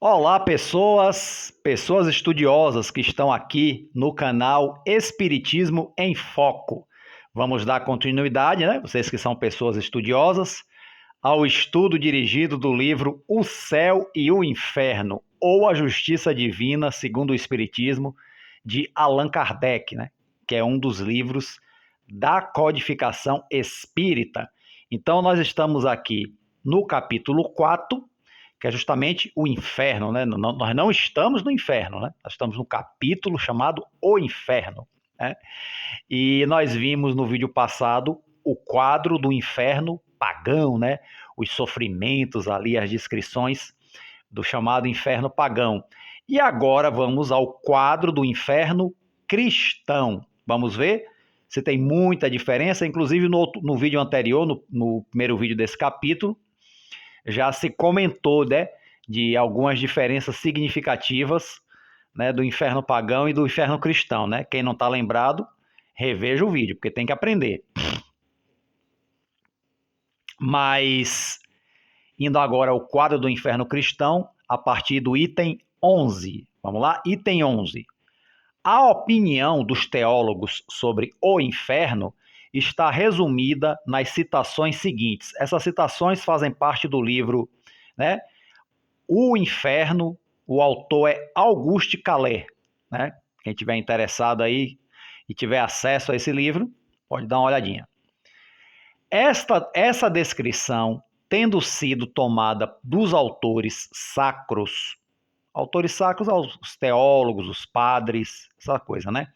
Olá, pessoas estudiosas que estão aqui no canal Espiritismo em Foco. Vamos dar continuidade, né? Vocês que são pessoas estudiosas, ao estudo dirigido do livro O Céu e o Inferno, ou a Justiça Divina segundo o Espiritismo, de Allan Kardec, né? Que é um dos livros da codificação espírita. Então, nós estamos aqui no capítulo 4, que é justamente o inferno, né? Nós não estamos no inferno, né? Nós estamos no capítulo chamado O Inferno, né? E nós vimos no vídeo passado o quadro do inferno pagão, né? Os sofrimentos ali, as descrições do chamado inferno pagão. E agora vamos ao quadro do inferno cristão. Vamos ver se tem muita diferença. Inclusive no vídeo anterior, no primeiro vídeo desse capítulo, já se comentou, né, de algumas diferenças significativas, né, do inferno pagão e do inferno cristão, né? Quem não está lembrado, reveja o vídeo, porque tem que aprender. Mas, indo agora ao quadro do inferno cristão, a partir do item 11. Vamos lá? Item 11. A opinião dos teólogos sobre o inferno está resumida nas citações seguintes. Essas citações fazem parte do livro, né, O Inferno. O autor é Auguste Calais, né? Quem tiver interessado aí e tiver acesso a esse livro, pode dar uma olhadinha. Essa descrição, tendo sido tomada dos autores sacros os teólogos, os padres, essa coisa, né?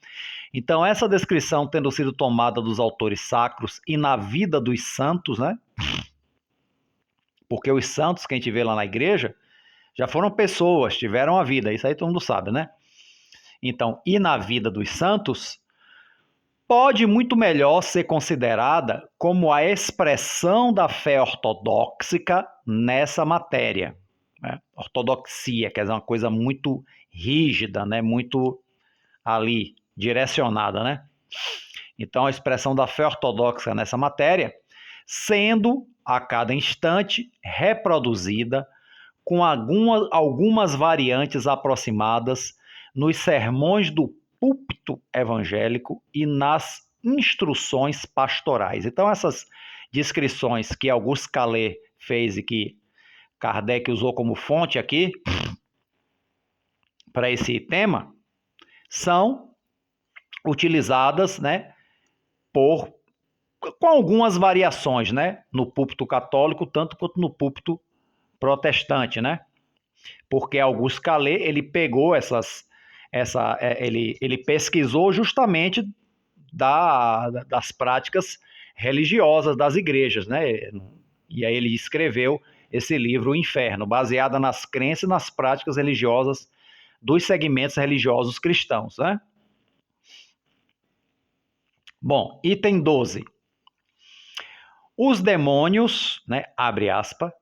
Então, essa descrição tendo sido tomada dos autores sacros e na vida dos santos, né? Porque os santos que a gente vê lá na igreja já foram pessoas, tiveram a vida, isso aí todo mundo sabe, né? Então, e na vida dos santos, pode muito melhor ser considerada como a expressão da fé ortodoxa nessa matéria. Né? Ortodoxia, quer dizer, uma coisa muito rígida, né? Muito ali, direcionada, né? Então, a expressão da fé ortodoxa nessa matéria, sendo a cada instante reproduzida com algumas variantes aproximadas nos sermões do púlpito evangélico e nas instruções pastorais. Então, essas descrições que Auguste Calais fez e que Kardec usou como fonte aqui para esse tema, são utilizadas, né, com algumas variações, né, no púlpito católico, tanto quanto no púlpito protestante, né? Porque Auguste Calais, ele pegou ele pesquisou justamente das práticas religiosas das igrejas, né? E aí ele escreveu esse livro, O Inferno, baseado nas crenças e nas práticas religiosas dos segmentos religiosos cristãos, né? Bom, item 12. Os demônios, né, abre aspas,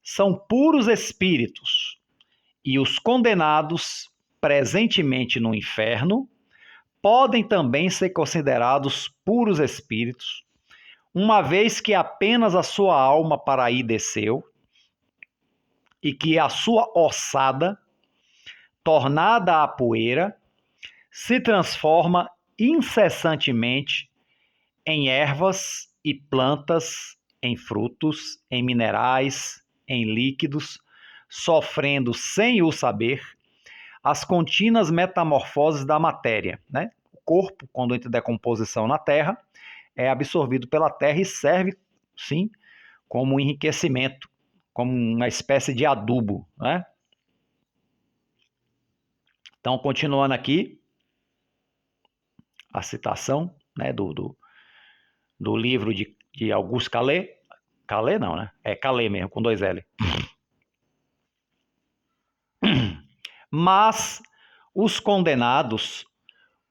são puros espíritos, e os condenados presentemente no inferno podem também ser considerados puros espíritos, uma vez que apenas a sua alma para aí desceu e que a sua ossada, tornada a poeira, se transforma incessantemente em ervas e plantas, em frutos, em minerais, em líquidos, sofrendo sem o saber as contínuas metamorfoses da matéria, né? O corpo, quando entra em decomposição na terra, é absorvido pela terra e serve, sim, como um enriquecimento, como uma espécie de adubo, né? Então, continuando aqui, a citação, né, do livro de Auguste Calais. Calais não, né? É Calais mesmo, com 2 L. Mas os condenados,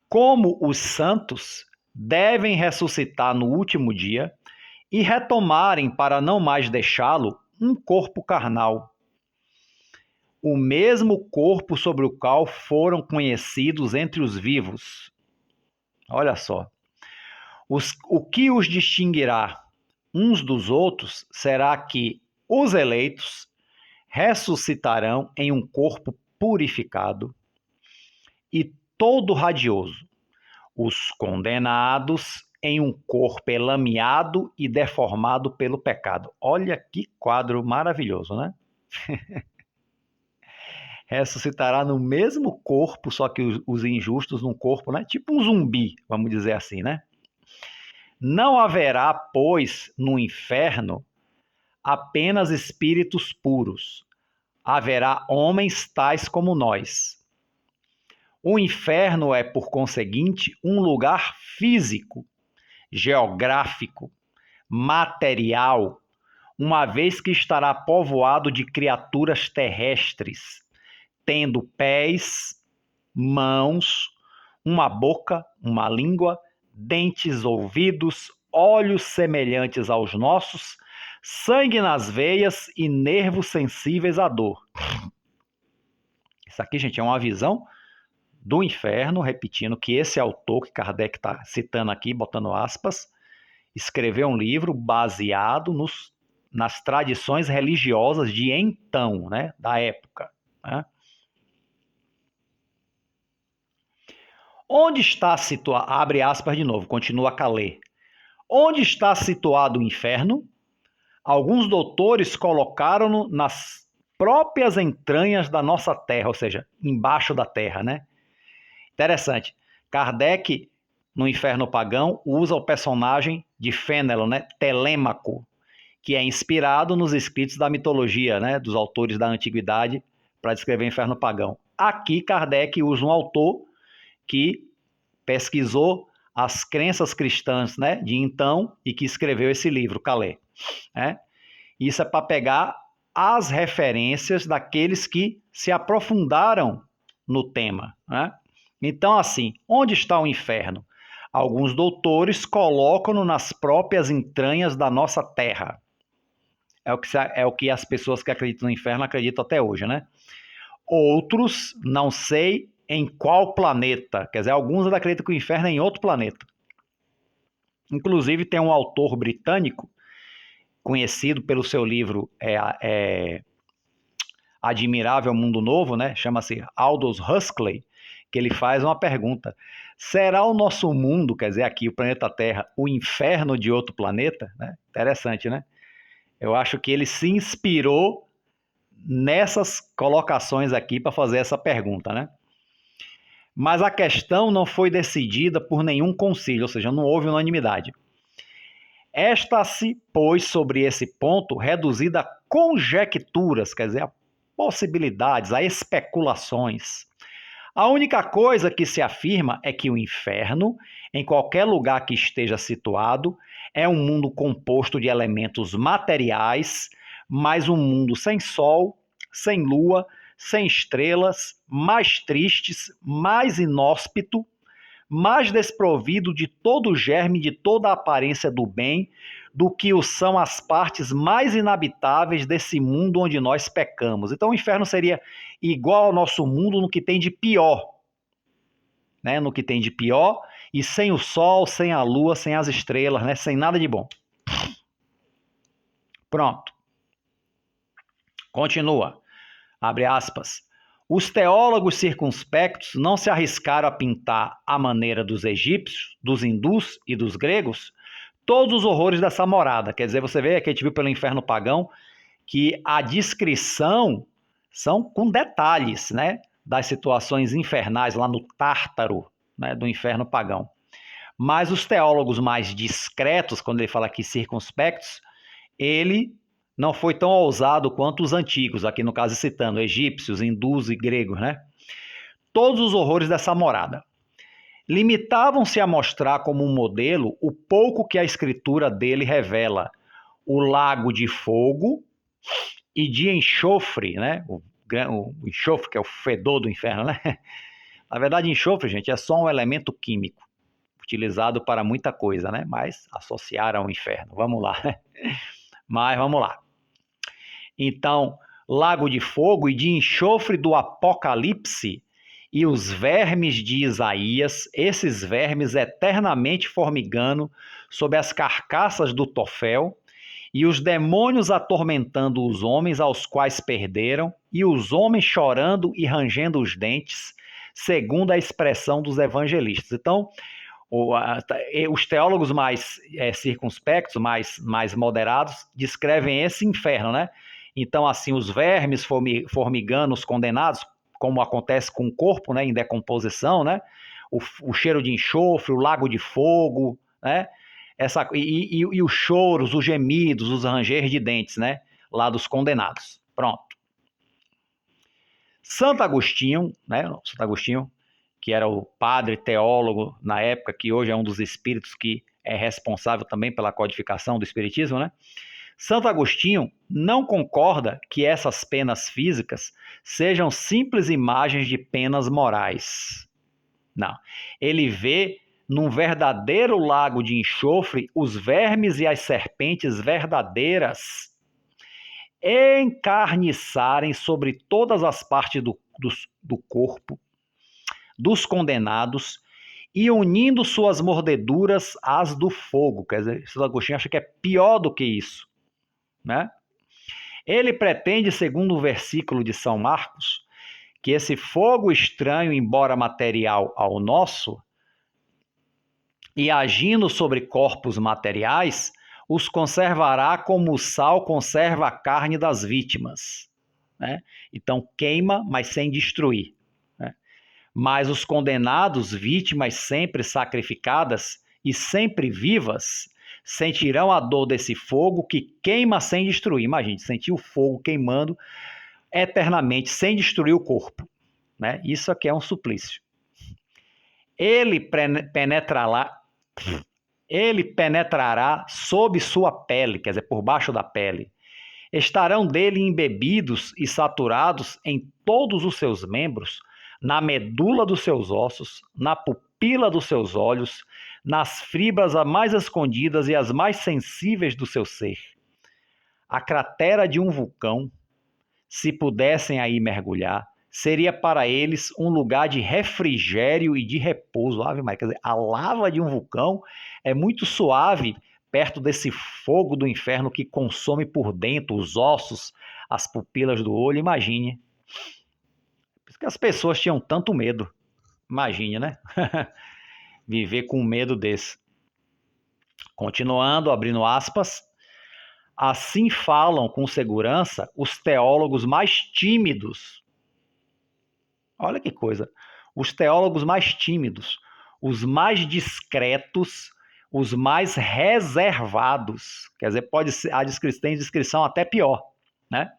como os santos, devem ressuscitar no último dia e retomarem, para não mais deixá-lo, um corpo carnal, o mesmo corpo sobre o qual foram conhecidos entre os vivos. Olha só. O que os distinguirá uns dos outros será que os eleitos ressuscitarão em um corpo purificado e todo radioso, os condenados em um corpo elameado e deformado pelo pecado. Olha que quadro maravilhoso, né? Ressuscitará no mesmo corpo, só que os injustos num corpo, né? Tipo um zumbi, vamos dizer assim, né? Não haverá, pois, no inferno apenas espíritos puros. Haverá homens tais como nós. O inferno é, por conseguinte, um lugar físico, geográfico, material, uma vez que estará povoado de criaturas terrestres, tendo pés, mãos, uma boca, uma língua, dentes, ouvidos, olhos semelhantes aos nossos, sangue nas veias e nervos sensíveis à dor. Isso aqui, gente, é uma visão do inferno, repetindo que esse autor que Kardec está citando aqui, botando aspas, escreveu um livro baseado nas tradições religiosas de então, né, da época. Né? Onde está situado, abre aspas de novo, continua Calais. Onde está situado o inferno? Alguns doutores colocaram-no nas próprias entranhas da nossa terra, ou seja, embaixo da terra, né? Interessante. Kardec, no Inferno Pagão, usa o personagem de Fénelon, né? Telêmaco, que é inspirado nos escritos da mitologia, né? Dos autores da antiguidade, para descrever o Inferno Pagão. Aqui, Kardec usa um autor que pesquisou as crenças cristãs, né, de então e que escreveu esse livro, Calais. Né? Isso é para pegar as referências daqueles que se aprofundaram no tema. Né? Então, assim, onde está o inferno? Alguns doutores colocam-no nas próprias entranhas da nossa terra. É o que as pessoas que acreditam no inferno acreditam até hoje, né? Outros, não sei em qual planeta. Quer dizer, alguns acreditam que o inferno é em outro planeta. Inclusive, tem um autor britânico, conhecido pelo seu livro Admirável Mundo Novo, né? Chama-se Aldous Huxley, que ele faz uma pergunta. Será o nosso mundo, quer dizer, aqui o planeta Terra, o inferno de outro planeta? Né? Interessante, né? Eu acho que ele se inspirou nessas colocações aqui para fazer essa pergunta, né? Mas a questão não foi decidida por nenhum concílio, ou seja, não houve unanimidade. Esta-se, pois, sobre esse ponto, reduzida a conjecturas, quer dizer, a possibilidades, a especulações. A única coisa que se afirma é que o inferno, em qualquer lugar que esteja situado, é um mundo composto de elementos materiais, mas um mundo sem sol, sem lua, sem estrelas, mais tristes, mais inóspito, mais desprovido de todo o germe, de toda a aparência do bem, do que o são as partes mais inabitáveis desse mundo onde nós pecamos. Então o inferno seria igual ao nosso mundo no que tem de pior, né? No que tem de pior, e sem o sol, sem a lua, sem as estrelas, né? Sem nada de bom. Pronto. Continua. Abre aspas. Os teólogos circunspectos não se arriscaram a pintar, à maneira dos egípcios, dos hindus e dos gregos, todos os horrores dessa morada. Quer dizer, você vê que a gente viu pelo Inferno Pagão que a descrição são com detalhes, né, das situações infernais lá no Tártaro, né, do Inferno Pagão. Mas os teólogos mais discretos, quando ele fala aqui circunspectos, ele não foi tão ousado quanto os antigos, aqui no caso citando egípcios, hindus e gregos, né? Todos os horrores dessa morada. Limitavam-se a mostrar como um modelo o pouco que a escritura dele revela. O lago de fogo e de enxofre, né? O enxofre, que é o fedor do inferno, né? Na verdade, enxofre, gente, é só um elemento químico, utilizado para muita coisa, né? Mas associaram ao inferno. Vamos lá, né? Mas vamos lá. Então, lago de fogo e de enxofre do Apocalipse e os vermes de Isaías, esses vermes eternamente formigando sob as carcaças do Tofel, e os demônios atormentando os homens aos quais perderam, e os homens chorando e rangendo os dentes, segundo a expressão dos evangelistas. Então, os teólogos mais circunspectos, mais moderados, descrevem esse inferno, né? Então, assim, os vermes formigando os condenados, como acontece com o corpo, né, em decomposição, né? O cheiro de enxofre, o lago de fogo, né? E os choros, os gemidos, os ranger de dentes, né? Lá dos condenados. Pronto. Santo Agostinho, né? Santo Agostinho, que era o padre teólogo na época, que hoje é um dos espíritos que é responsável também pela codificação do espiritismo, né? Santo Agostinho não concorda que essas penas físicas sejam simples imagens de penas morais. Não. Ele vê num verdadeiro lago de enxofre os vermes e as serpentes verdadeiras encarniçarem sobre todas as partes do corpo dos condenados e unindo suas mordeduras às do fogo. Quer dizer, Santo Agostinho acha que é pior do que isso, né? Ele pretende, segundo o versículo de São Marcos, que esse fogo estranho, embora material ao nosso, e agindo sobre corpos materiais, os conservará como o sal conserva a carne das vítimas, né? Então queima, mas sem destruir, né? Mas os condenados, vítimas sempre sacrificadas e sempre vivas, sentirão a dor desse fogo que queima sem destruir. Imagine, sentir o fogo queimando eternamente, sem destruir o corpo, né? Isso aqui é um suplício. Ele penetrará sob sua pele, quer dizer, por baixo da pele. Estarão dele embebidos e saturados em todos os seus membros, na medula dos seus ossos, na pupila dos seus olhos, nas fibras as mais escondidas e as mais sensíveis do seu ser. A cratera de um vulcão, se pudessem aí mergulhar, seria para eles um lugar de refrigério e de repouso. Ave Maria, quer dizer, a lava de um vulcão é muito suave perto desse fogo do inferno que consome por dentro os ossos, as pupilas do olho. Imagine. Por isso que as pessoas tinham tanto medo. Imagine, né? Viver com medo desse. Continuando, abrindo aspas. Assim falam com segurança os teólogos mais tímidos. Olha que coisa. Os teólogos mais tímidos, os mais discretos, os mais reservados. Quer dizer, pode ser, tem descrição até pior, né?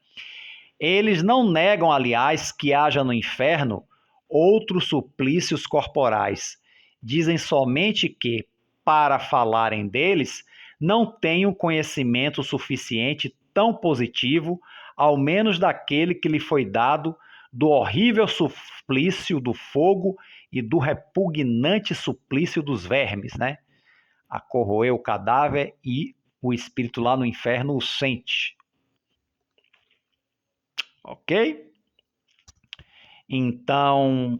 Eles não negam, aliás, que haja no inferno outros suplícios corporais. Dizem somente que, para falarem deles, não têm um conhecimento suficiente tão positivo, ao menos daquele que lhe foi dado, do horrível suplício do fogo e do repugnante suplício dos vermes, né? A corroer o cadáver e o espírito lá no inferno o sente. Ok? Então,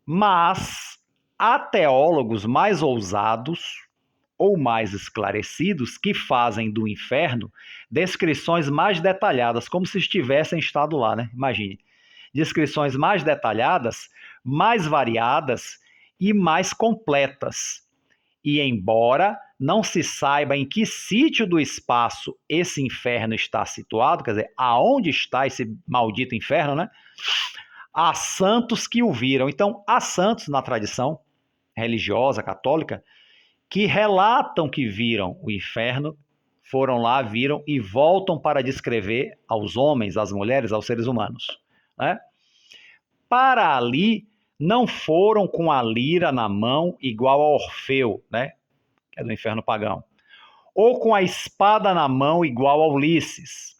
mas há teólogos mais ousados ou mais esclarecidos que fazem do inferno descrições mais detalhadas, como se estivessem estado lá, né? Imagine. Descrições mais detalhadas, mais variadas e mais completas. E embora não se saiba em que sítio do espaço esse inferno está situado, quer dizer, aonde está esse maldito inferno, né? Há santos que o viram. Então, há santos na tradição religiosa católica que relatam que viram o inferno, foram lá, viram e voltam para descrever aos homens, às mulheres, aos seres humanos, né? Para ali, não foram com a lira na mão igual a Orfeu, né? Que é do inferno pagão, ou com a espada na mão igual a Ulisses.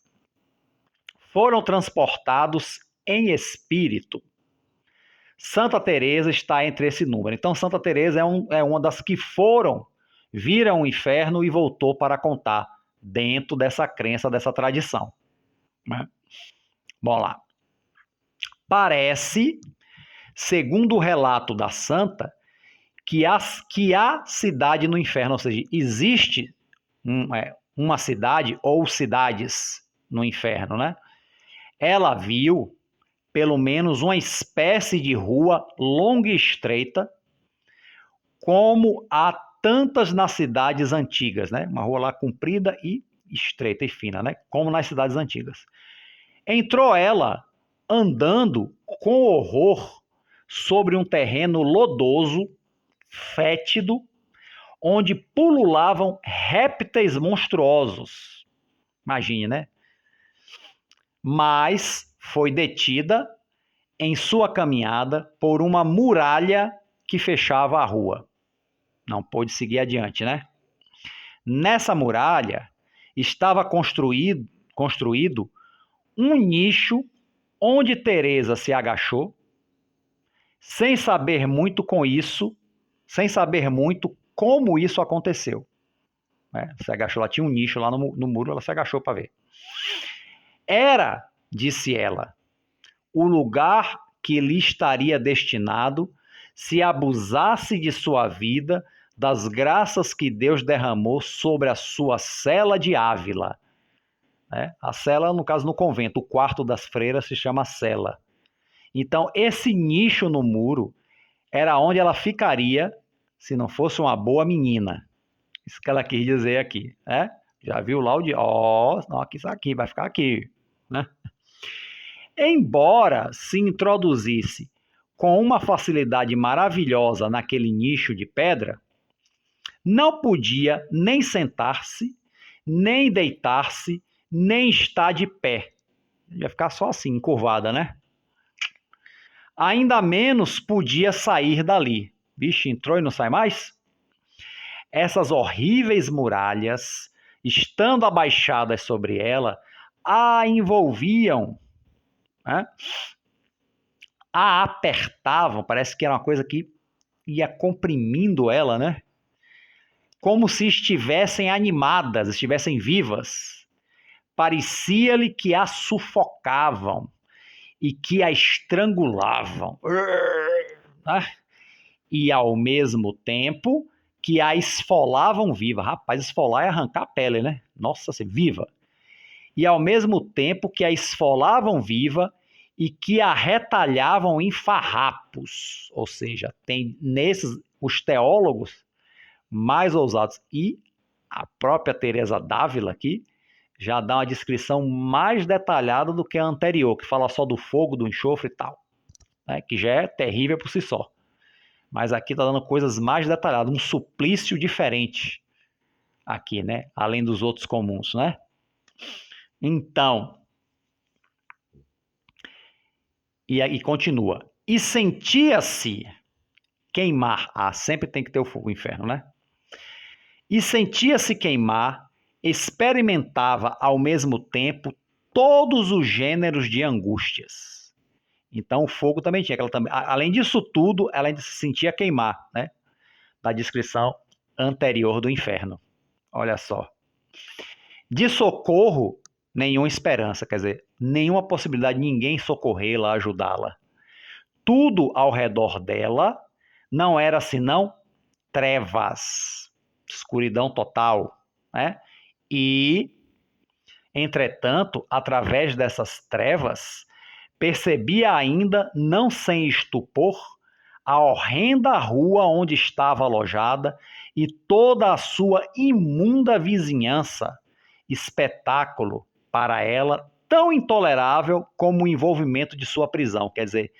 Foram transportados em espírito. Santa Teresa está entre esse número. Então, Santa Teresa é uma das que viram o inferno e voltou para contar dentro dessa crença, dessa tradição, né? Bom lá. Parece, segundo o relato da santa, que há cidade no inferno, ou seja, existe uma cidade ou cidades no inferno, né? Ela viu pelo menos uma espécie de rua longa e estreita, como há tantas nas cidades antigas, né? Uma rua lá comprida e estreita e fina, né? Como nas cidades antigas. Entrou ela andando com horror sobre um terreno lodoso, fétido, onde pululavam répteis monstruosos. Imagine, né? Mas foi detida em sua caminhada por uma muralha que fechava a rua. Não pôde seguir adiante, né? Nessa muralha estava construído um nicho onde Teresa se agachou, sem saber muito com isso, sem saber muito como isso aconteceu. Se agachou, ela tinha um nicho lá no muro, ela se agachou para ver. Era, disse ela, o lugar que lhe estaria destinado se abusasse de sua vida, das graças que Deus derramou sobre a sua cela de Ávila. A cela, no caso, no convento, o quarto das freiras se chama cela. Então, esse nicho no muro era onde ela ficaria se não fosse uma boa menina. Isso que ela quis dizer aqui. Já viu lá o de... não, aqui, isso aqui, vai ficar aqui. Né? Embora se introduzisse com uma facilidade maravilhosa naquele nicho de pedra, não podia nem sentar-se, nem deitar-se, nem estar de pé. Ia ficar só assim, encurvada, né? Ainda menos podia sair dali. Vixe, entrou e não sai mais? Essas horríveis muralhas, estando abaixadas sobre ela, a envolviam, né? A apertavam, parece que era uma coisa que ia comprimindo ela, né? Como se estivessem animadas, estivessem vivas. Parecia-lhe que a sufocavam e que a estrangulavam. E ao mesmo tempo que a esfolavam viva. Rapaz, esfolar é arrancar a pele, né? Nossa, viva. E ao mesmo tempo que a esfolavam viva e que a retalhavam em farrapos. Ou seja, tem nesses os teólogos mais ousados e a própria Teresa d'Ávila aqui já dá uma descrição mais detalhada do que a anterior, que fala só do fogo, do enxofre e tal, né? Que já é terrível por si só. Mas aqui está dando coisas mais detalhadas, um suplício diferente aqui, né? Além dos outros comuns, né? Então, e continua. E sentia-se queimar. Sempre tem que ter o fogo, o inferno, né? E sentia-se queimar, experimentava ao mesmo tempo todos os gêneros de angústias. Então o fogo também tinha. Além disso tudo, ela ainda se sentia queimar, né? Da descrição anterior do inferno. Olha só. De socorro, nenhuma esperança, quer dizer, nenhuma possibilidade de ninguém socorrê-la, ajudá-la. Tudo ao redor dela não era senão trevas, escuridão total, né? E, entretanto, através dessas trevas, percebia ainda, não sem estupor, a horrenda rua onde estava alojada e toda a sua imunda vizinhança, espetáculo para ela tão intolerável como o envolvimento de sua prisão. Quer dizer,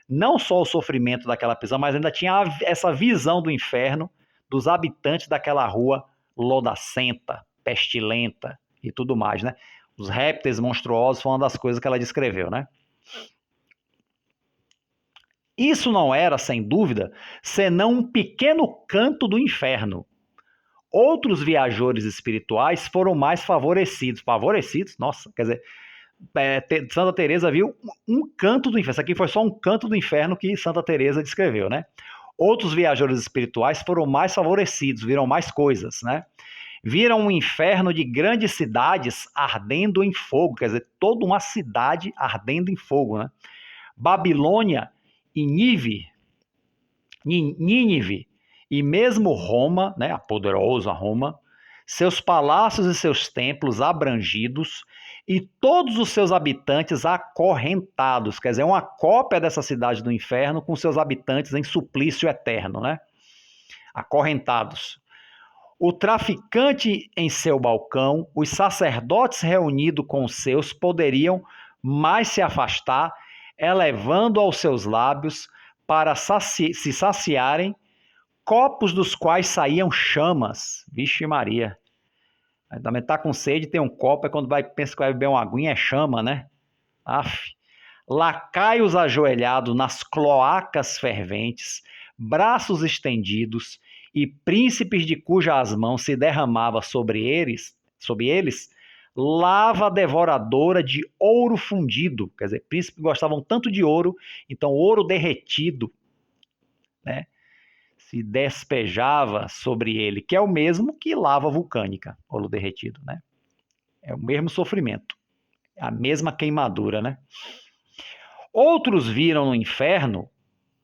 não só o sofrimento daquela prisão, mas ainda tinha essa visão do inferno dos habitantes daquela rua lodacenta, pestilenta e tudo mais, né? Os répteis monstruosos foi uma das coisas que ela descreveu, né? Isso não era, sem dúvida, senão um pequeno canto do inferno. Outros viajores espirituais foram mais favorecidos. Favorecidos? Nossa, quer dizer, Santa Teresa viu um canto do inferno. Isso aqui foi só um canto do inferno que Santa Teresa descreveu, né? Outros viajores espirituais foram mais favorecidos, viram mais coisas, né? Viram um inferno de grandes cidades ardendo em fogo, quer dizer, toda uma cidade ardendo em fogo, né? Babilônia e Nínive e mesmo Roma, né, a poderosa Roma, seus palácios e seus templos abrangidos, e todos os seus habitantes acorrentados. Quer dizer, uma cópia dessa cidade do inferno com seus habitantes em suplício eterno, né? Acorrentados. O traficante em seu balcão, os sacerdotes reunidos com os seus poderiam mais se afastar, elevando aos seus lábios para se saciarem copos dos quais saíam chamas. Vixe Maria. Aí também tá com sede, tem um copo, é quando pensa que vai beber uma aguinha, é chama, né? Aff. Lacaios ajoelhados nas cloacas ferventes, braços estendidos, e príncipes de cujas mãos se derramava sobre eles, lava devoradora de ouro fundido. Quer dizer, príncipes gostavam tanto de ouro, então ouro derretido, né, se despejava sobre ele, que é o mesmo que lava vulcânica, ouro derretido, né? É o mesmo sofrimento, a mesma queimadura, né? Outros viram no inferno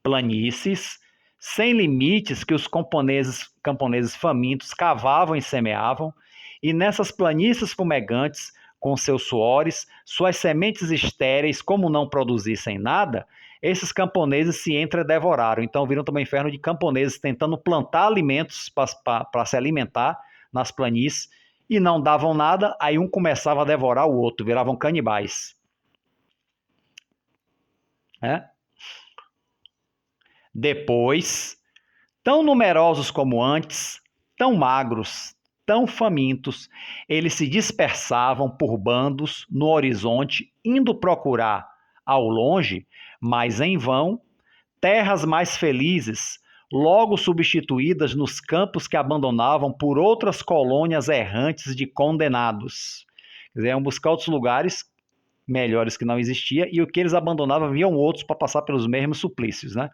planícies sem limites que os camponeses famintos cavavam e semeavam, e nessas planícies fumegantes, com seus suores, suas sementes estéreis, como não produzissem nada, esses camponeses se entredevoraram. Então viram também o inferno de camponeses tentando plantar alimentos para se alimentar nas planícies, e não davam nada, aí um começava a devorar o outro, viravam canibais. Né? Depois, tão numerosos como antes, tão magros, tão famintos, eles se dispersavam por bandos no horizonte, indo procurar, ao longe, mas em vão, terras mais felizes, logo substituídas nos campos que abandonavam por outras colônias errantes de condenados. Quer dizer, iam buscar outros lugares melhores que não existia, e o que eles abandonavam viam outros para passar pelos mesmos suplícios, né?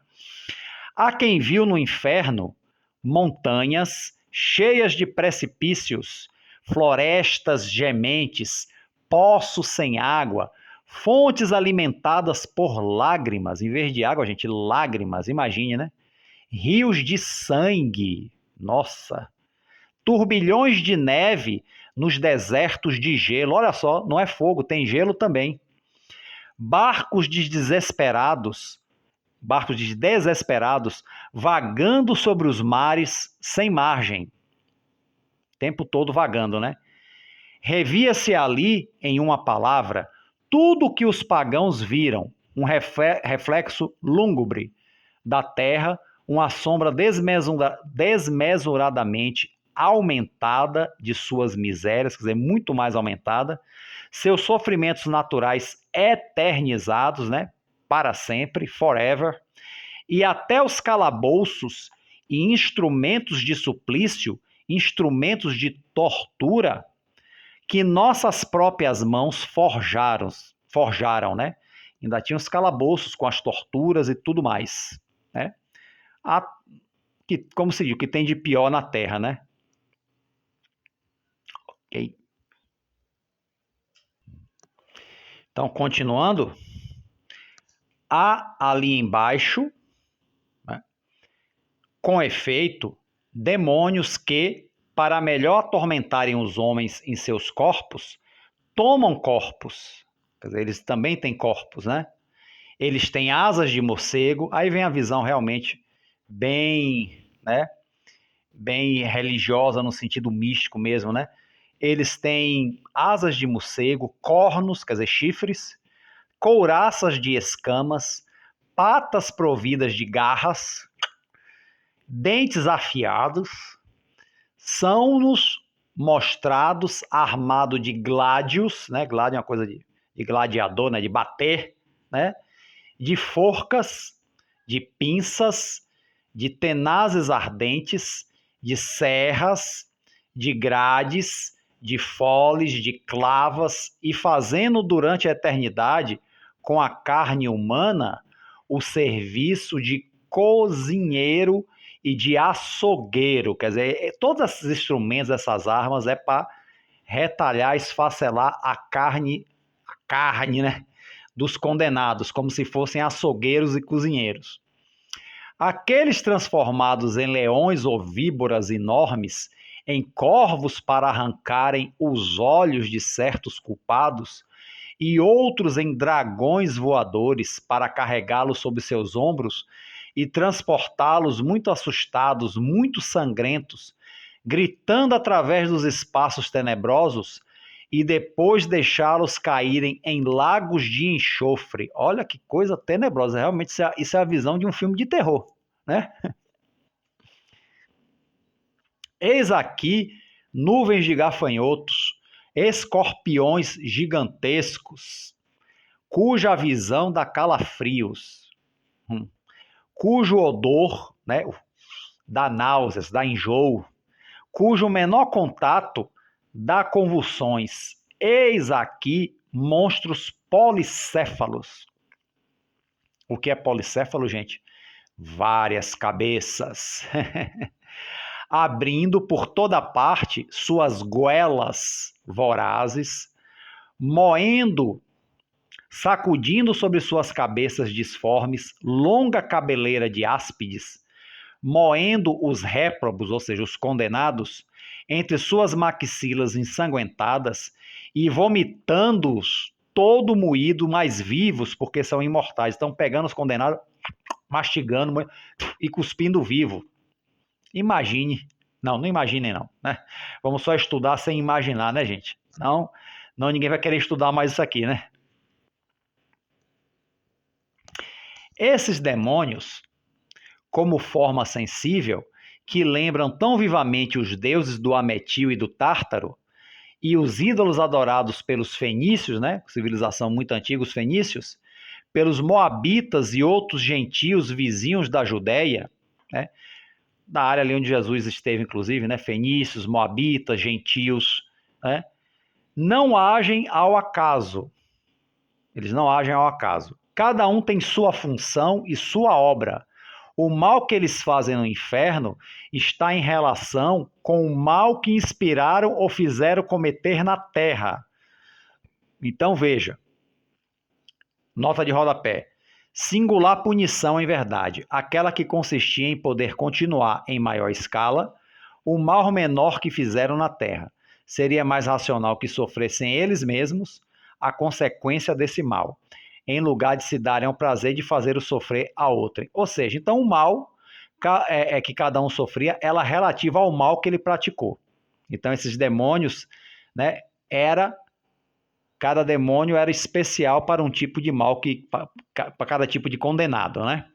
Há quem viu no inferno montanhas cheias de precipícios, florestas gementes, poços sem água, fontes alimentadas por lágrimas, em vez de água, gente, lágrimas, imagine, né? Rios de sangue, nossa, turbilhões de neve nos desertos de gelo, olha só, não é fogo, tem gelo também. Barcos desesperados, vagando sobre os mares sem margem. O tempo todo vagando, né? Revia-se ali, em uma palavra, tudo o que os pagãos viram, um reflexo lúgubre da terra, uma sombra desmesuradamente aumentada de suas misérias, quer dizer, muito mais aumentada, seus sofrimentos naturais eternizados, né? Para sempre, forever, e até os calabouços e instrumentos de suplício, instrumentos de tortura, que nossas próprias mãos forjaram, né? Ainda tinha os calabouços com as torturas e tudo mais, né? Como se diz, o que tem de pior na Terra, né? Ok. Então, continuando, há ali embaixo, né, com efeito, demônios que, para melhor atormentarem os homens em seus corpos, tomam corpos. Quer dizer, eles também têm corpos, né? Eles têm asas de morcego, aí vem a visão realmente bem, né, bem religiosa no sentido místico mesmo, né? Eles têm asas de morcego, cornos, quer dizer, chifres, couraças de escamas, patas providas de garras, dentes afiados, são-nos mostrados armado de gládios, né? Gládio é uma coisa de gladiador, né? De bater, né? De forcas, de pinças, de tenazes ardentes, de serras, de grades, de foles, de clavas, e fazendo durante a eternidade com a carne humana o serviço de cozinheiro e de açougueiro. Quer dizer, todos esses instrumentos, essas armas, é para retalhar, esfacelar a carne, né, dos condenados, como se fossem açougueiros e cozinheiros. Aqueles transformados em leões ou víboras enormes, em corvos para arrancarem os olhos de certos culpados, e outros em dragões voadores para carregá-los sobre seus ombros e transportá-los muito assustados, muito sangrentos, gritando através dos espaços tenebrosos e depois deixá-los caírem em lagos de enxofre. Olha que coisa tenebrosa, realmente isso é a visão de um filme de terror, né? Eis aqui nuvens de gafanhotos, escorpiões gigantescos, cuja visão dá calafrios, cujo odor, né, dá náuseas, dá enjoo, cujo menor contato dá convulsões. Eis aqui monstros policéfalos. O que é policéfalo, gente? Várias cabeças. Abrindo por toda parte suas goelas vorazes, moendo, sacudindo sobre suas cabeças disformes longa cabeleira de áspides, moendo os réprobos, ou seja, os condenados, entre suas maxilas ensanguentadas e vomitando-os todo moído, mais vivos, porque são imortais. Estão pegando os condenados, mastigando e cuspindo vivo. Imagine. Não, não imaginem não, né? Vamos só estudar sem imaginar, né, gente? Não, não ninguém vai querer estudar mais isso aqui, né? Esses demônios, como forma sensível, que lembram tão vivamente os deuses do Ametil e do Tártaro, e os ídolos adorados pelos fenícios, né? Civilização muito antiga, os fenícios, pelos moabitas e outros gentios vizinhos da Judéia, né? Da área ali onde Jesus esteve, inclusive, né? Fenícios, moabitas, gentios, né? Não agem ao acaso. Eles não agem ao acaso. Cada um tem sua função e sua obra. O mal que eles fazem no inferno está em relação com o mal que inspiraram ou fizeram cometer na terra. Então veja, nota de rodapé. Singular punição em verdade, aquela que consistia em poder continuar em maior escala o mal menor que fizeram na terra. Seria mais racional que sofressem eles mesmos a consequência desse mal, em lugar de se darem ao prazer de fazer o sofrer a outrem. Ou seja, então o mal que cada um sofria era relativa ao mal que ele praticou. Então esses demônios, né, cada demônio era especial para um tipo de mal, para cada tipo de condenado, né?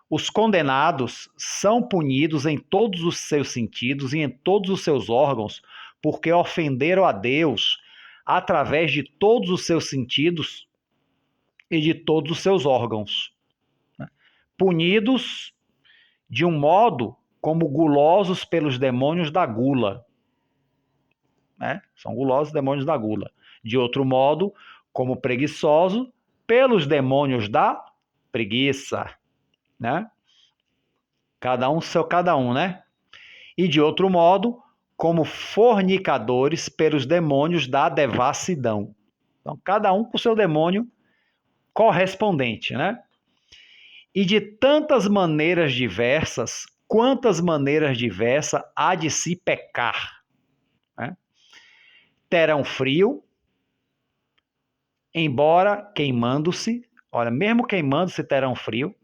Os condenados são punidos em todos os seus sentidos e em todos os seus órgãos, porque ofenderam a Deus através de todos os seus sentidos e de todos os seus órgãos. Punidos de um modo como gulosos pelos demônios da gula. Né? São gulosos demônios da gula. De outro modo, como preguiçoso pelos demônios da preguiça. Né? Cada um seu cada um, né? E de outro modo, como fornicadores pelos demônios da devassidão. Então, cada um com o seu demônio correspondente, né? E de tantas maneiras diversas, quantas maneiras diversas há de se pecar. Né? Terão frio, embora queimando-se, olha, mesmo queimando-se terão frio,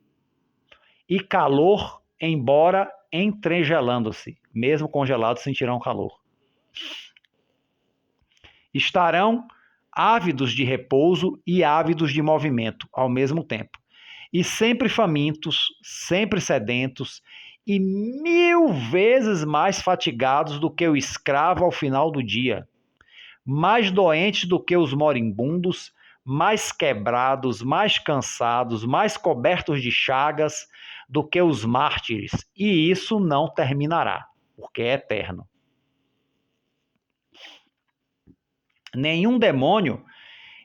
e calor, embora entregelando-se, mesmo congelados sentirão calor. Estarão ávidos de repouso e ávidos de movimento ao mesmo tempo, e sempre famintos, sempre sedentos, e 1000 vezes mais fatigados do que o escravo ao final do dia, mais doentes do que os moribundos, mais quebrados, mais cansados, mais cobertos de chagas do que os mártires, e isso não terminará, porque é eterno. Nenhum demônio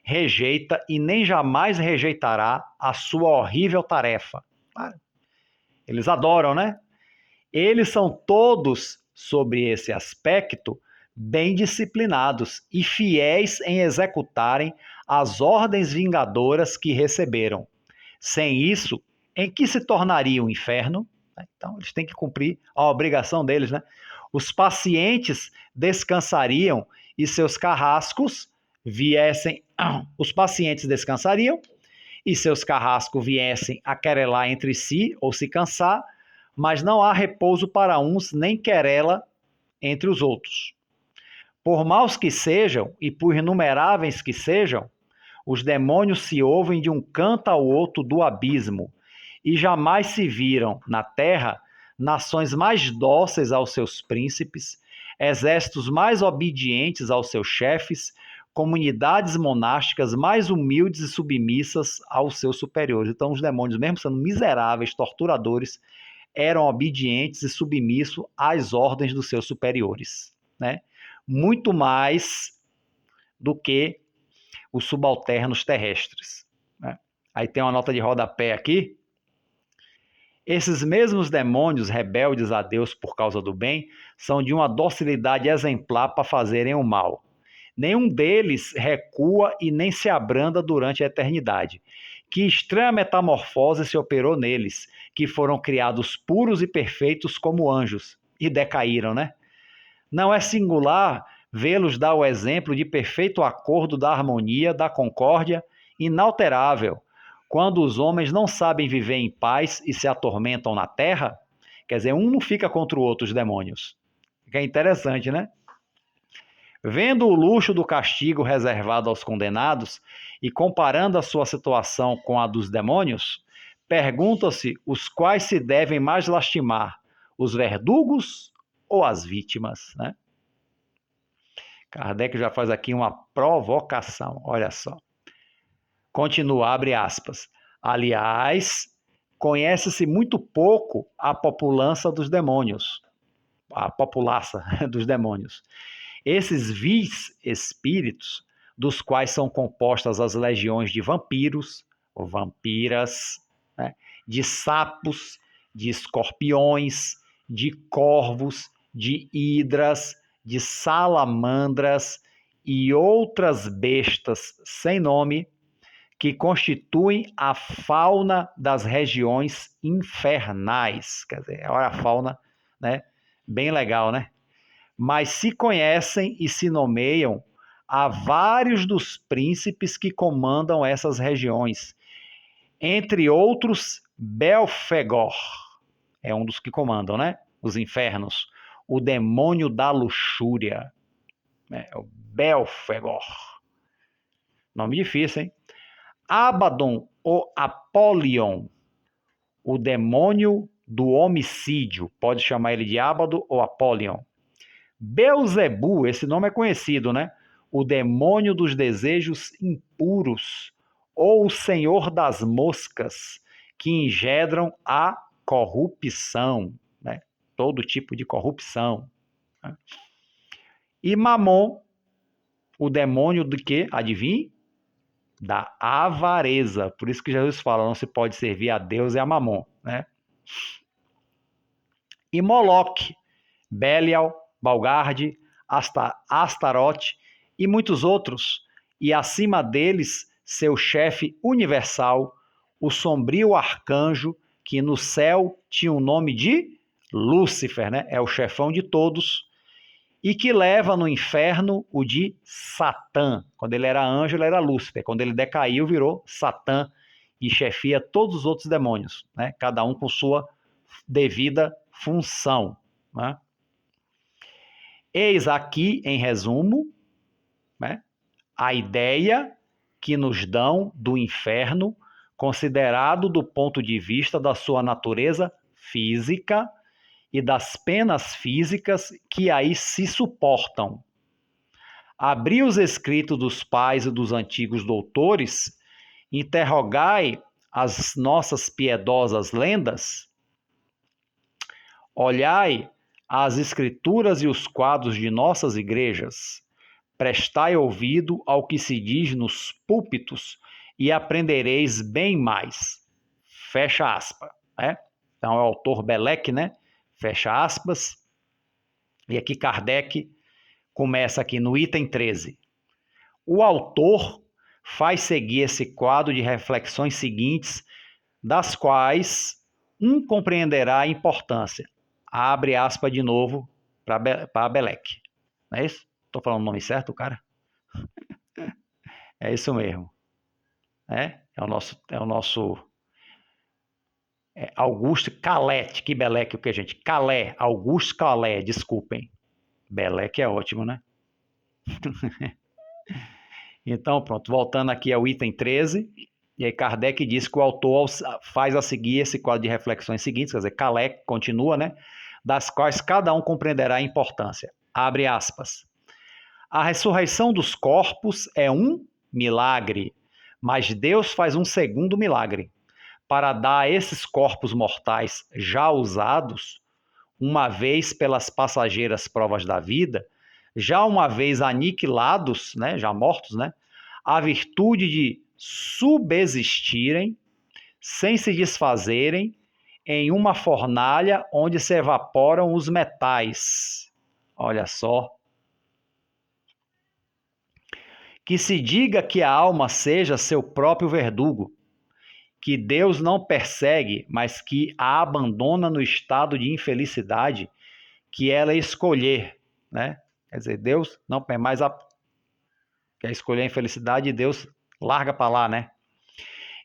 rejeita e nem jamais rejeitará a sua horrível tarefa. Eles adoram, né? Eles são todos, sobre esse aspecto, bem disciplinados e fiéis em executarem as ordens vingadoras que receberam. Sem isso, em que se tornaria o inferno? Então, eles têm que cumprir a obrigação deles, né? Os pacientes descansariam e seus carrascos viessem. Os pacientes descansariam e seus carrascos viessem a querelar entre si ou se cansar, mas não há repouso para uns, nem querela entre os outros. Por maus que sejam e por inumeráveis que sejam, os demônios se ouvem de um canto ao outro do abismo, e jamais se viram na terra nações mais dóceis aos seus príncipes, exércitos mais obedientes aos seus chefes, comunidades monásticas mais humildes e submissas aos seus superiores. Então, os demônios, mesmo sendo miseráveis, torturadores, eram obedientes e submissos às ordens dos seus superiores, né? Muito mais do que os subalternos terrestres, né? Aí tem uma nota de rodapé aqui. Esses mesmos demônios rebeldes a Deus por causa do bem são de uma docilidade exemplar para fazerem o mal. Nenhum deles recua e nem se abranda durante a eternidade. Que estranha metamorfose se operou neles, que foram criados puros e perfeitos como anjos, e decaíram, né? Não é singular vê-los dar o exemplo de perfeito acordo da harmonia, da concórdia, inalterável, quando os homens não sabem viver em paz e se atormentam na terra. Quer dizer, um não fica contra o outro, os demônios. Que é interessante, né? Vendo o luxo do castigo reservado aos condenados e comparando a sua situação com a dos demônios, pergunta-se os quais se devem mais lastimar, os verdugos ou as vítimas, né? Kardec já faz aqui uma provocação, olha só. Continua, abre aspas. Aliás, conhece-se muito pouco a populaça dos demônios. A populaça dos demônios. Esses vis espíritos, dos quais são compostas as legiões de vampiros, ou vampiras, né? De sapos, de escorpiões, de corvos, de hidras, de salamandras e outras bestas sem nome, que constituem a fauna das regiões infernais. Quer dizer, olha a fauna, né? Bem legal, né? Mas se conhecem e se nomeiam a vários dos príncipes que comandam essas regiões, entre outros Belfegor, é um dos que comandam, né? Os infernos, o demônio da luxúria, né? O Belfegor. Nome difícil, hein? Abaddon ou Apollyon, o demônio do homicídio, pode chamar ele de Abaddon ou Apollyon. Beelzebu, esse nome é conhecido, né? O demônio dos desejos impuros, ou o senhor das moscas, que engendram a corrupção, né? Todo tipo de corrupção, né? E Mamon, o demônio do que? Adivinhe? Da avareza. Por isso que Jesus fala, não se pode servir a Deus e a Mamon, né? E Moloque, Belial, Balgarde, Astarote e muitos outros, e acima deles seu chefe universal, o sombrio arcanjo, que no céu tinha o nome de Lúcifer, né? É o chefão de todos, e que leva no inferno o de Satã. Quando ele era anjo, ele era Lúcifer. Quando ele decaiu, virou Satã e chefia todos os outros demônios, né? Cada um com sua devida função, né? Eis aqui, em resumo, né, a ideia que nos dão do inferno, considerado do ponto de vista da sua natureza física e das penas físicas que aí se suportam. Abri os escritos dos pais e dos antigos doutores, interrogai as nossas piedosas lendas, olhai as escrituras e os quadros de nossas igrejas, prestai ouvido ao que se diz nos púlpitos e aprendereis bem mais. Fecha aspas, né? Então é o autor Beleque, né? Fecha aspas. E aqui Kardec começa aqui no item 13. O autor faz seguir esse quadro de reflexões seguintes, das quais um compreenderá a importância. Abre aspas de novo para Abeleque. Não é isso? Estou falando o nome certo, cara? É isso mesmo. É o nosso Augusto Calete. Que Beleque o que, gente? Calé. Augusto Calé, desculpem. Beleque é ótimo, né? Então, pronto, voltando aqui ao item 13, e aí Kardec diz que o autor faz a seguir esse quadro de reflexões seguintes, quer dizer, Kardec continua, né? Das quais cada um compreenderá a importância. Abre aspas. A ressurreição dos corpos é um milagre, mas Deus faz um segundo milagre, para dar a esses corpos mortais já usados, uma vez pelas passageiras provas da vida, já uma vez aniquilados, né, já mortos, né, a virtude de subsistirem sem se desfazerem em uma fornalha onde se evaporam os metais. Olha só. Que se diga que a alma seja seu próprio verdugo, que Deus não persegue, mas que a abandona no estado de infelicidade que ela escolher, né? Quer dizer, Deus não mais quer escolher a infelicidade e Deus larga para lá, né?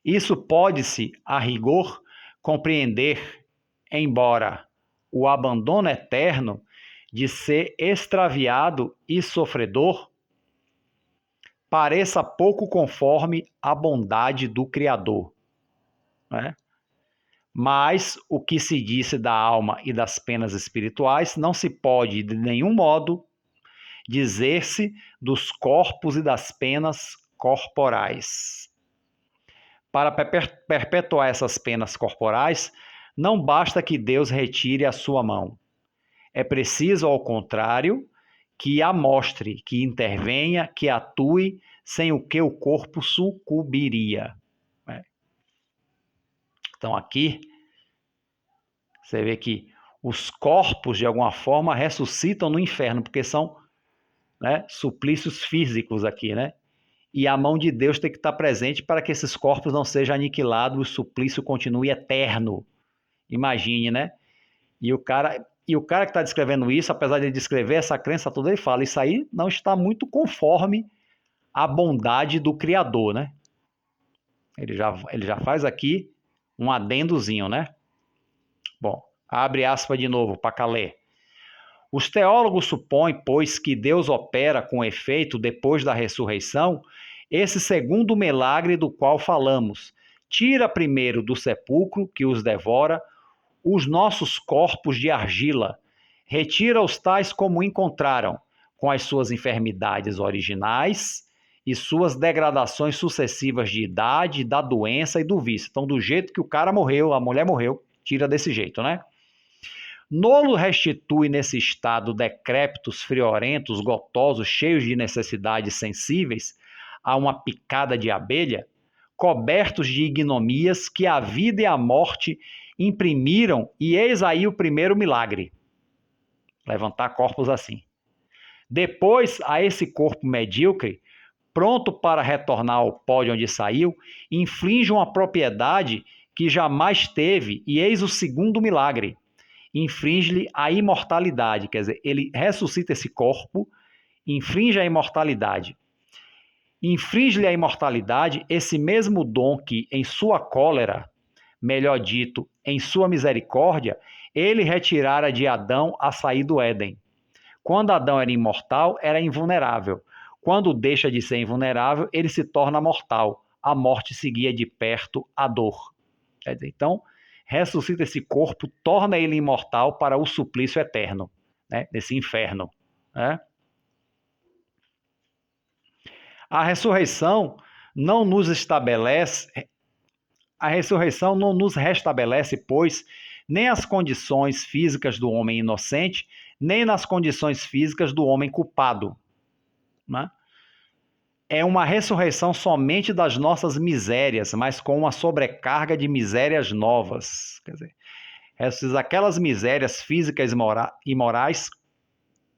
Isso pode-se, a rigor, compreender, embora o abandono eterno de ser extraviado e sofredor pareça pouco conforme a bondade do Criador, né? Mas o que se disse da alma e das penas espirituais não se pode de nenhum modo dizer-se dos corpos e das penas corporais. Para perpetuar essas penas corporais, não basta que Deus retire a sua mão. É preciso, ao contrário, que a mostre, que intervenha, que atue, sem o que o corpo sucumbiria. Então aqui você vê que os corpos, de alguma forma, ressuscitam no inferno, porque são, né, suplícios físicos aqui, né? E a mão de Deus tem que estar presente para que esses corpos não sejam aniquilados, o suplício continue eterno. Imagine, né? E o cara que está descrevendo isso, apesar de descrever essa crença toda, ele fala, isso aí não está muito conforme a bondade do Criador, né? Ele já faz aqui um adendozinho, né? Bom, abre aspas de novo para Calé. Os teólogos supõem, pois, que Deus opera com efeito depois da ressurreição esse segundo milagre do qual falamos. Tira primeiro do sepulcro que os devora os nossos corpos de argila, retira-os tais como encontraram, com as suas enfermidades originais e suas degradações sucessivas de idade, da doença e do vício. Então, do jeito que o cara morreu, a mulher morreu, tira desse jeito, né? Nolo restitui nesse estado decrépitos, friorentos, gotosos, cheios de necessidades sensíveis a uma picada de abelha, cobertos de ignomias que a vida e a morte imprimiram, e eis aí o primeiro milagre. Levantar corpos assim. Depois, a esse corpo medíocre, pronto para retornar ao pó de onde saiu, inflige uma propriedade que jamais teve, e eis o segundo milagre. Infringe-lhe a imortalidade, quer dizer, ele ressuscita esse corpo, infringe a imortalidade. Infringe-lhe a imortalidade esse mesmo dom que, em sua cólera, melhor dito, em sua misericórdia, ele retirara de Adão a sair do Éden. Quando Adão era imortal, era invulnerável. Quando deixa de ser invulnerável, ele se torna mortal. A morte seguia de perto a dor. Quer dizer, então, ressuscita esse corpo, torna ele imortal para o suplício eterno, né? Nesse inferno, né? A ressurreição não nos restabelece, pois, nem as condições físicas do homem inocente, nem nas condições físicas do homem culpado, né? É uma ressurreição somente das nossas misérias, mas com uma sobrecarga de misérias novas. Quer dizer, ressuscita aquelas misérias físicas e morais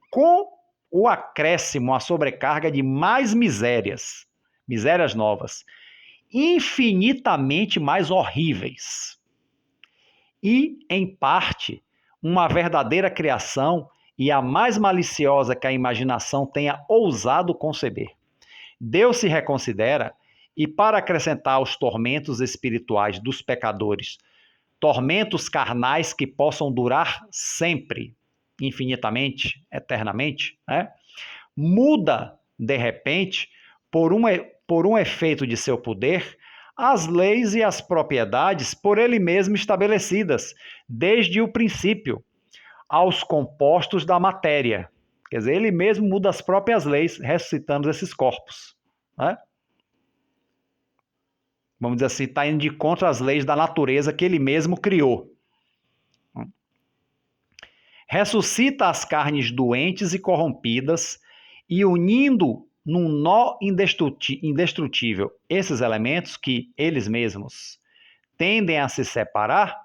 com o acréscimo, a sobrecarga de mais misérias, misérias novas, infinitamente mais horríveis. E, em parte, uma verdadeira criação e a mais maliciosa que a imaginação tenha ousado conceber. Deus se reconsidera e, para acrescentar aos tormentos espirituais dos pecadores, tormentos carnais que possam durar sempre, infinitamente, eternamente, né? Muda, de repente, por um efeito de seu poder, as leis e as propriedades por ele mesmo estabelecidas, desde o princípio, aos compostos da matéria. Quer dizer, ele mesmo muda as próprias leis, ressuscitando esses corpos, né? Vamos dizer assim, está indo de contra as leis da natureza que ele mesmo criou. Ressuscita as carnes doentes e corrompidas e, unindo num nó indestrutível esses elementos que eles mesmos tendem a se separar,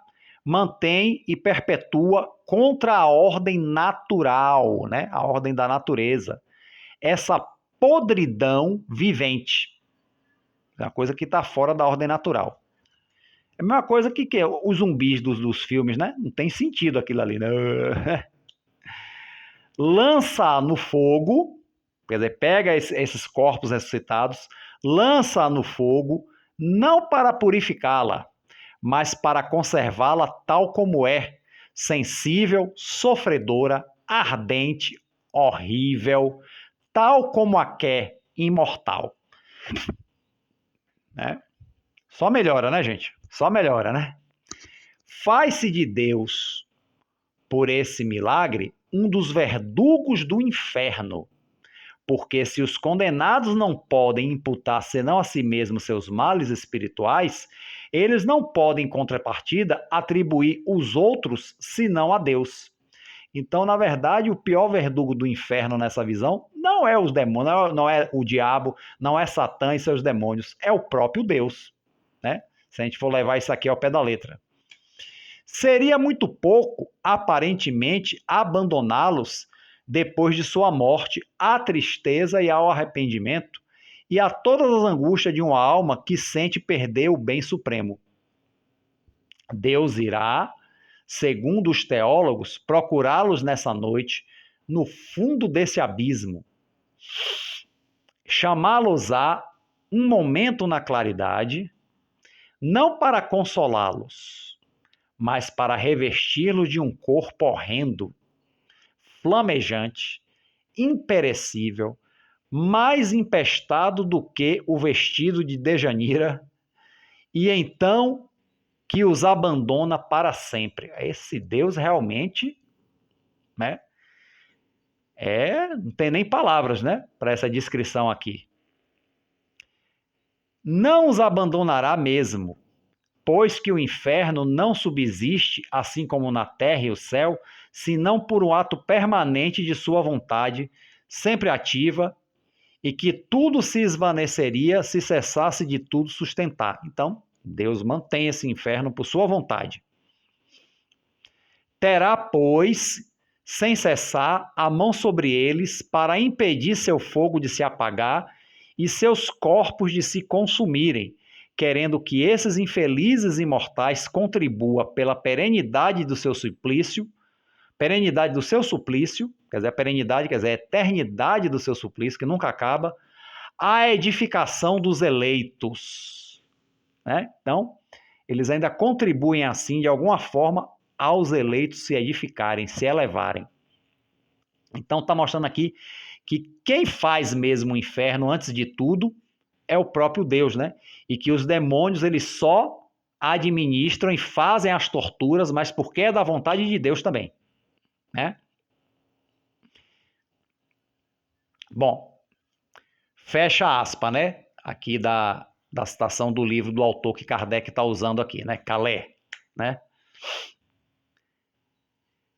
mantém e perpetua contra a ordem natural, né? A ordem da natureza, essa podridão vivente. É uma coisa que está fora da ordem natural. É a mesma coisa que os zumbis dos filmes, né? Não tem sentido aquilo ali, né? Lança no fogo, quer dizer, pega esses corpos ressuscitados, lança no fogo, não para purificá-la, mas para conservá-la tal como é, sensível, sofredora, ardente, horrível, tal como a quer, imortal. Né? Só melhora, né, gente? Só melhora, né? Faz-se de Deus, por esse milagre, um dos verdugos do inferno, porque se os condenados não podem imputar senão a si mesmos seus males espirituais, eles não podem, em contrapartida, atribuir os outros senão a Deus. Então, na verdade, o pior verdugo do inferno nessa visão não é os demônios, não é o diabo, não é Satã e seus demônios, é o próprio Deus, né? Se a gente for levar isso aqui ao pé da letra. Seria muito pouco, aparentemente, abandoná-los depois de sua morte à tristeza e ao arrependimento e a todas as angústias de uma alma que sente perder o bem supremo. Deus irá, segundo os teólogos, procurá-los nessa noite, no fundo desse abismo, chamá-los-á um momento na claridade, não para consolá-los, mas para revesti-los de um corpo horrendo, flamejante, imperecível, mais empestado do que o vestido de Dejanira, e então que os abandona para sempre. Esse Deus realmente, né? Não tem nem palavras, né, para essa descrição aqui. Não os abandonará mesmo, pois que o inferno não subsiste, assim como na terra e o céu, senão por um ato permanente de sua vontade, sempre ativa, e que tudo se esvaneceria se cessasse de tudo sustentar. Então, Deus mantém esse inferno por sua vontade. Terá, pois, sem cessar, a mão sobre eles para impedir seu fogo de se apagar e seus corpos de se consumirem, querendo que esses infelizes imortais contribuam pela perenidade do seu suplício, quer dizer, a perenidade, quer dizer, a eternidade do seu suplício, que nunca acaba, a edificação dos eleitos. Né? Então, eles ainda contribuem assim, de alguma forma, aos eleitos se edificarem, se elevarem. Então, está mostrando aqui que quem faz mesmo o inferno, antes de tudo, é o próprio Deus, né? E que os demônios, eles só administram e fazem as torturas, mas porque é da vontade de Deus também, né? Bom, fecha aspa, né? Aqui da citação do livro do autor que Kardec está usando aqui, né? Calé, né?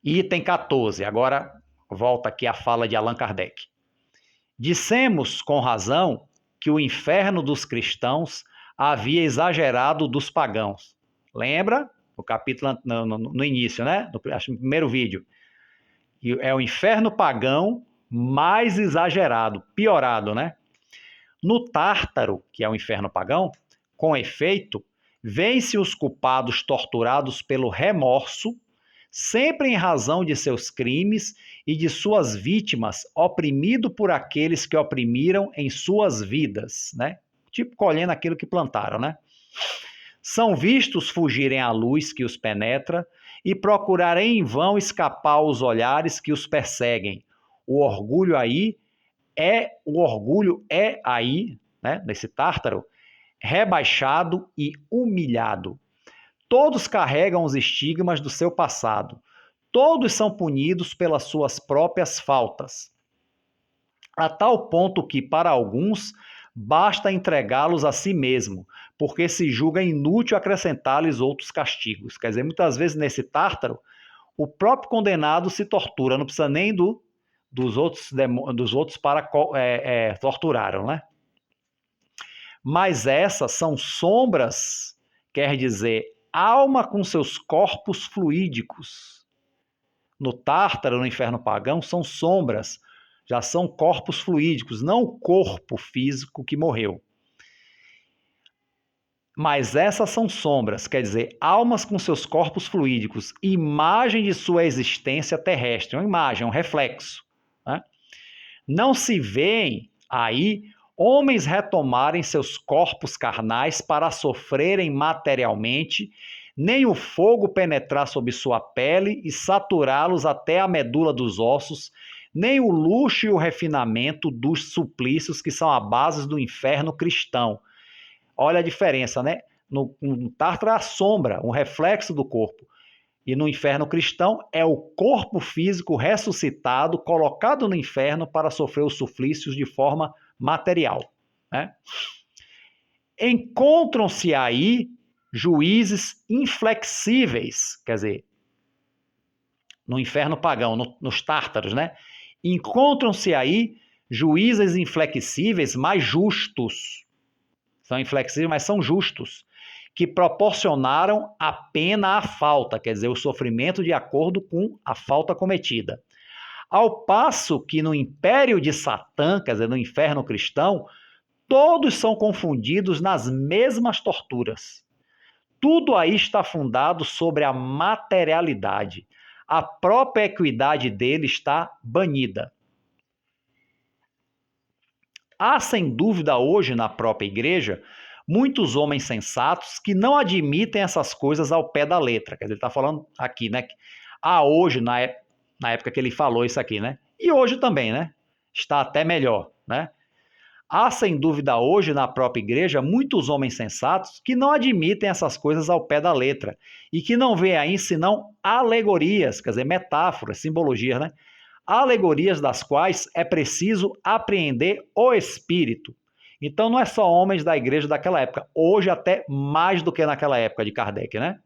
Item 14, agora volta aqui a fala de Allan Kardec. Dissemos, com razão, que o inferno dos cristãos havia exagerado dos pagãos. Lembra? No capítulo, no início, né? No primeiro vídeo. É o inferno pagão mais exagerado, piorado, né? No Tártaro, que é o inferno pagão, com efeito, vêm-se os culpados torturados pelo remorso, sempre em razão de seus crimes e de suas vítimas, oprimido por aqueles que oprimiram em suas vidas, né? Tipo colhendo aquilo que plantaram, né? São vistos fugirem à luz que os penetra e procurarem em vão escapar aos olhares que os perseguem. O orgulho é aí, né, nesse Tártaro, rebaixado e humilhado. Todos carregam os estigmas do seu passado. Todos são punidos pelas suas próprias faltas. A tal ponto que, para alguns, basta entregá-los a si mesmo, porque se julga inútil acrescentar-lhes outros castigos. Quer dizer, muitas vezes nesse Tártaro, o próprio condenado se tortura, não precisa nem dos outros para torturaram, né? Mas essas são sombras, quer dizer, alma com seus corpos fluídicos. No Tártaro, no inferno pagão, são sombras, já são corpos fluídicos, não o corpo físico que morreu. Mas essas são sombras, quer dizer, almas com seus corpos fluídicos, imagem de sua existência terrestre, uma imagem, um reflexo. Né? Não se veem aí homens retomarem seus corpos carnais para sofrerem materialmente, nem o fogo penetrar sob sua pele e saturá-los até a medula dos ossos, nem o luxo e o refinamento dos suplícios que são a base do inferno cristão. Olha a diferença, né? No Tártaro é a sombra, um reflexo do corpo. E no inferno cristão é o corpo físico ressuscitado, colocado no inferno para sofrer os suplícios de forma material. Né? Encontram-se aí juízes inflexíveis, quer dizer, no inferno pagão, nos tártaros, né? Encontram-se aí juízes inflexíveis, mas justos. São inflexíveis, mas são justos, que proporcionaram a pena à falta, quer dizer, o sofrimento de acordo com a falta cometida. Ao passo que no império de Satã, quer dizer, no inferno cristão, todos são confundidos nas mesmas torturas. Tudo aí está fundado sobre a materialidade. A própria equidade dele está banida. Há, sem dúvida, hoje na própria igreja, muitos homens sensatos que não admitem essas coisas ao pé da letra. Quer dizer, ele está falando aqui, né? Hoje, na época que ele falou isso aqui, né? E hoje também, né? Está até melhor, né? Há, sem dúvida, hoje na própria igreja, muitos homens sensatos que não admitem essas coisas ao pé da letra e que não veem aí senão alegorias, quer dizer, metáforas, simbologias, né? Alegorias das quais é preciso apreender o espírito. Então não é só homens da igreja daquela época, hoje até mais do que naquela época de Kardec, né?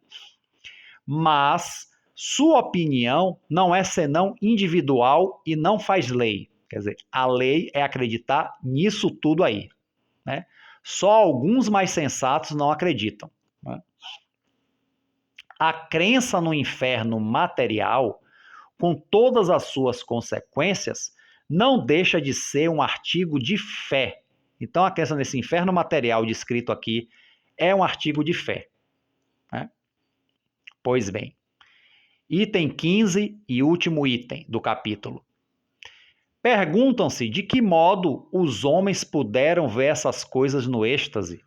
Mas sua opinião não é senão individual e não faz lei. Quer dizer, a lei é acreditar nisso tudo aí, né? Só alguns mais sensatos não acreditam. Né? A crença no inferno material, com todas as suas consequências, não deixa de ser um artigo de fé. Então, a crença nesse inferno material descrito aqui é um artigo de fé. Né? Pois bem, item 15 e último item do capítulo. Perguntam-se de que modo os homens puderam ver essas coisas no êxtase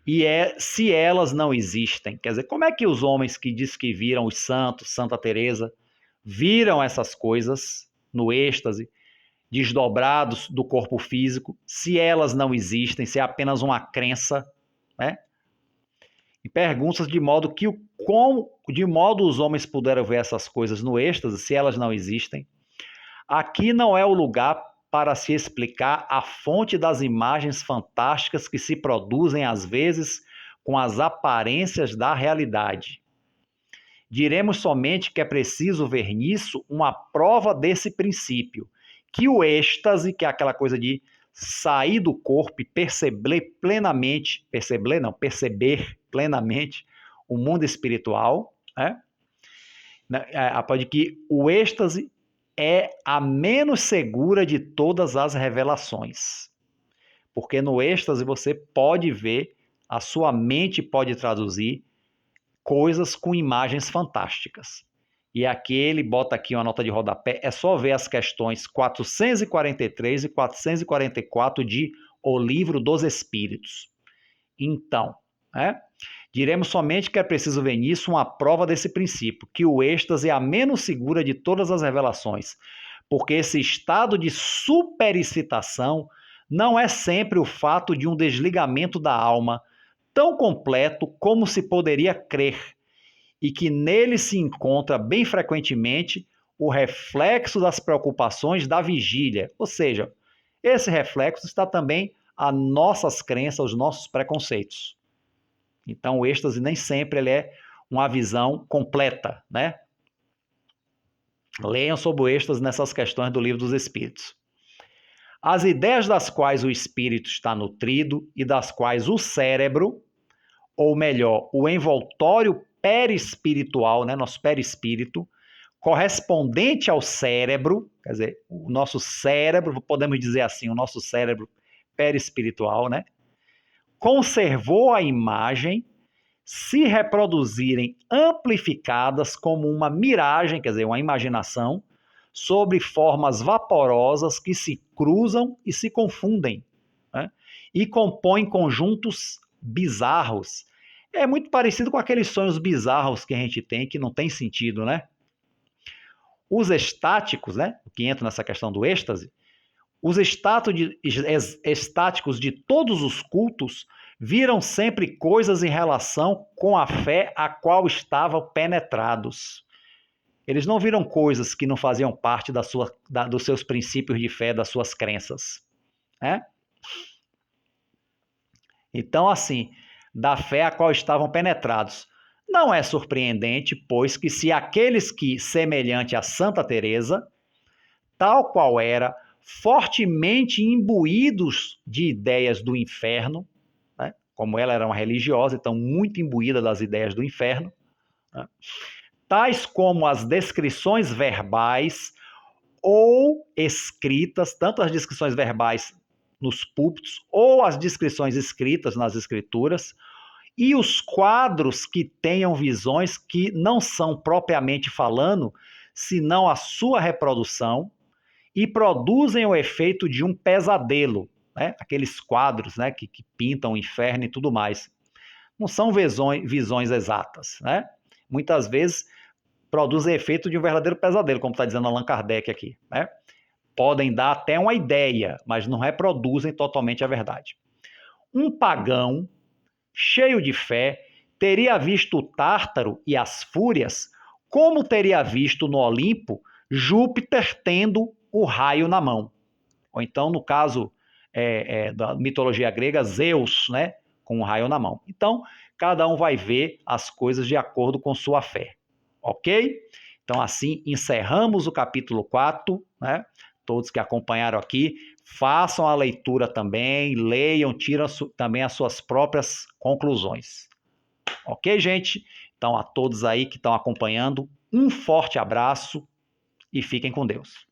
e se elas não existem. Quer dizer, como é que os homens que diz que viram os santos, Santa Teresa, viram essas coisas no êxtase, desdobrados do corpo físico, se elas não existem, se é apenas uma crença, né? E perguntas de modo que de modo os homens puderam ver essas coisas no êxtase, se elas não existem. Aqui não é o lugar para se explicar a fonte das imagens fantásticas que se produzem às vezes com as aparências da realidade. Diremos somente que é preciso ver nisso uma prova desse princípio, que o êxtase, que é aquela coisa de sair do corpo e perceber plenamente o mundo espiritual, né? Pode que o êxtase é a menos segura de todas as revelações. Porque no êxtase você pode ver, a sua mente pode traduzir coisas com imagens fantásticas. E aqui ele bota aqui uma nota de rodapé, é só ver as questões 443 e 444 de O Livro dos Espíritos. Então, diremos somente que é preciso ver nisso uma prova desse princípio, que o êxtase é a menos segura de todas as revelações, porque esse estado de superexcitação não é sempre o fato de um desligamento da alma tão completo como se poderia crer, e que nele se encontra bem frequentemente o reflexo das preocupações da vigília, ou seja, esse reflexo está também às nossas crenças, aos nossos preconceitos. Então, o êxtase nem sempre ele é uma visão completa, né? Leiam sobre o êxtase nessas questões do Livro dos Espíritos. As ideias das quais o espírito está nutrido e das quais o cérebro, ou melhor, o envoltório perispiritual, né, nosso perispírito, correspondente ao cérebro, quer dizer, o nosso cérebro, podemos dizer assim, o nosso cérebro perispiritual, né, conservou a imagem, se reproduzirem amplificadas como uma miragem, quer dizer, uma imaginação, sobre formas vaporosas que se cruzam e se confundem, né, e compõem conjuntos bizarros. É muito parecido com aqueles sonhos bizarros que a gente tem, que não tem sentido, né? Os estáticos, né, que entra nessa questão do êxtase, os estáticos de todos os cultos viram sempre coisas em relação com a fé a qual estavam penetrados. Eles não viram coisas que não faziam parte dos seus princípios de fé, das suas crenças, né? Então, assim, da fé a qual estavam penetrados. Não é surpreendente, pois que se aqueles que, semelhante a Santa Teresa, tal qual era, fortemente imbuídos de ideias do inferno, né? Como ela era uma religiosa, então muito imbuída das ideias do inferno, né? Tais como as descrições verbais ou escritas, tanto as descrições verbais nos púlpitos ou as descrições escritas nas escrituras, e os quadros que tenham visões que não são propriamente falando, senão a sua reprodução, e produzem o efeito de um pesadelo, né? Aqueles quadros, né, que pintam o inferno e tudo mais. Não são visões exatas, né? Muitas vezes produzem efeito de um verdadeiro pesadelo, como está dizendo Allan Kardec aqui, né? Podem dar até uma ideia, mas não reproduzem totalmente a verdade. Um pagão, cheio de fé, teria visto o Tártaro e as Fúrias, como teria visto no Olimpo Júpiter tendo o raio na mão. Ou então, no caso da mitologia grega, Zeus, né, com o raio na mão. Então, cada um vai ver as coisas de acordo com sua fé. Ok? Então, assim, encerramos o capítulo 4, né? Todos que acompanharam aqui, façam a leitura também, leiam, tiram também as suas próprias conclusões. Ok, gente? Então, a todos aí que estão acompanhando, um forte abraço e fiquem com Deus.